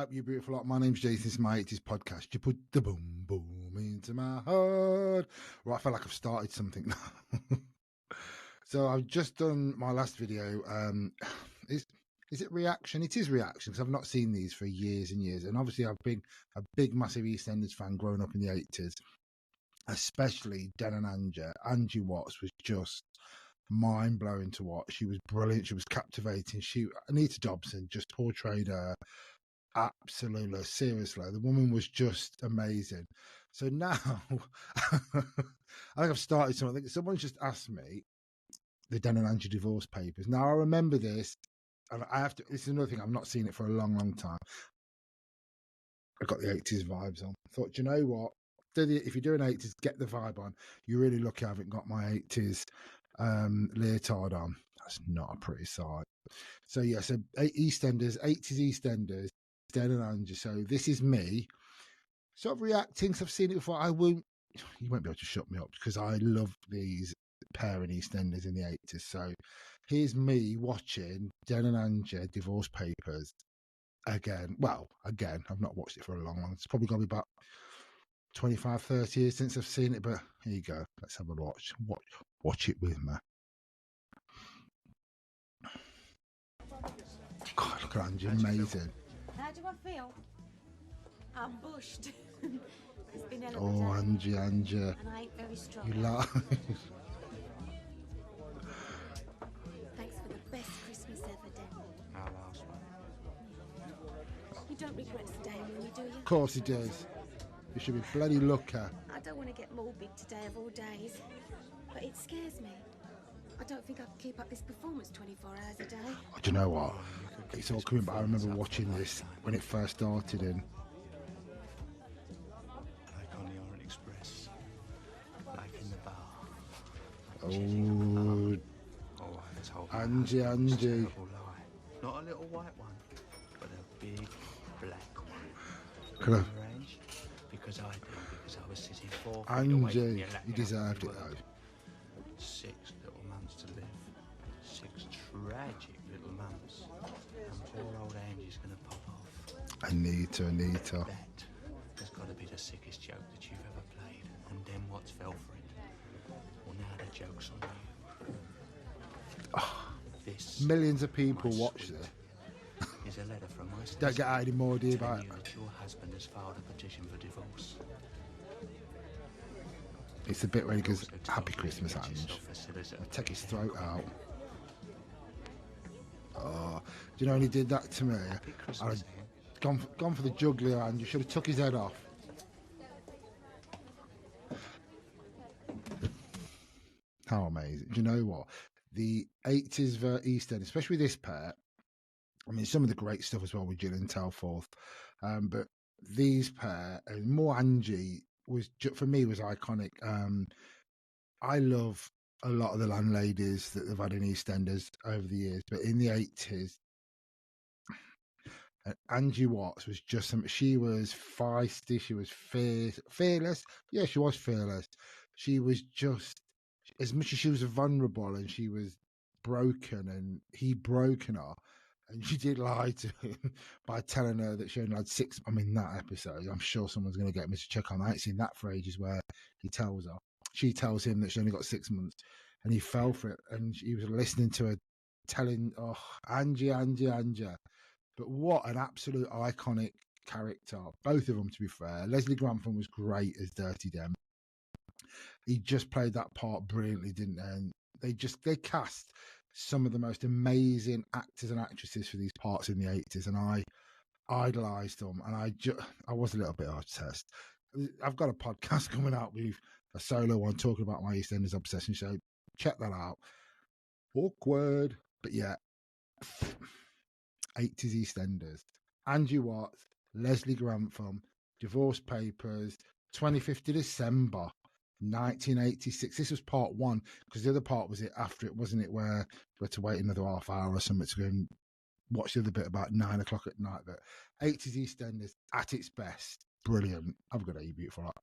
up, you beautiful lot? My name's Jason. This is my 80s podcast. You put the boom, boom into my heart. Right, I feel like I've started something now. So I've just done my last video. Is it reaction? It is reaction, because I've not seen these for years and years. And obviously I've been a big, massive Eastenders fan growing up in the 80s, especially Den and Angie. Angie Watts was just mind-blowing to watch. She was brilliant. She was captivating. Anita Dobson just portrayed her absolutely, seriously. The woman was just amazing. So now, I think I've started something. Someone's just asked me the Den and Angie Divorce Papers. Now, I remember this, and I have to, this is another thing, I've not seen it for a long, long time. I got the 80s vibes on. I thought, you know what? If you're doing 80s, get the vibe on. You're really lucky I haven't got my 80s leotard on. That's not a pretty sight. So yeah, so EastEnders, 80s EastEnders, Den and Angie. So this is me sort of reacting, because I've seen it before. You won't be able to shut me up, because I love these pair in EastEnders in the 80s. So here's me watching Den and Angie Divorce Papers again. Well, again, I've not watched it for a long. It's probably going to be about 25, 30 years since I've seen it, but here you go. Let's have a watch. Watch it with me. God, look at Angie, amazing. How do I feel? I'm bushed. It's been a oh, Angie. And I ain't very strong. You laugh. Thanks for the best Christmas ever, Den. Our last one. You don't regret staying with me, do you? Of course he does. You should be bloody lucky. I don't want to get morbid today of all days, but it scares me. I don't think I can keep up this performance 24 hours a day. Oh, do you know what? It's all coming, but I remember watching this when it first started in. Like on the Orient Express. Like in the bar. Oh, Oh, I told Angie. Terrible lie. Not a little white one, but a big black one. Could I? Range? Because I did, because I was sitting 4 feet away from Angie, your lap you deserved it though. 6 little months to live. 6 tragic little months. And poor old Angie's gonna pop off. Anita. That has got to be the sickest joke that you've ever played. And then what's fell for it? Well, now the joke's on you. This Millions of people watch this. is a letter from my Don't get any more idea about telling it. you that your husband has filed a petition for divorce. It's the bit where he goes, Also told "Happy you to Christmas, get Ange." yourself a solicitor. Take his throat out. Oh, do you know when he did that to me? Happy I'd Christmas, have gone for the juggler, and you should have took his head off. How amazing. Do you know what? The 80s EastEnders, especially this pair, I mean, some of the great stuff as well with Jill and Telforth, but these pair, and more Angie, for me was iconic. I love a lot of the landladies that they've had in EastEnders over the years, but in the 80s, Angie Watts was just something. She was feisty. She was fearless. Yeah, she was fearless. She was just, as much as she was vulnerable and she was broken, and he'd broken her, and she did lie to him by telling her that she only had 6. I mean, that episode, I'm sure someone's going to get me to check on that. I ain't seen that for ages, where she tells him that she only got 6 months, and he fell for it. And he was listening to her telling, oh, Angie. But what an absolute iconic character. Both of them, to be fair. Leslie Grantham was great as Dirty Dem. He just played that part brilliantly, didn't they? And they cast some of the most amazing actors and actresses for these parts in the 80s, and I idolised them, and I was a little bit obsessed. I've got a podcast coming out with a solo one talking about my EastEnders obsession, so check that out. Awkward, but yeah. 80s EastEnders. Angie Watts, Leslie Grantham, Divorce Papers, 25th of December 1986. This was part 1, because the other part was it after it, wasn't it, where we had to wait another half hour or something to go and watch the other bit about 9 o'clock at night. But 80s EastEnders at its best. Brilliant. Have a good day, you beautiful lot.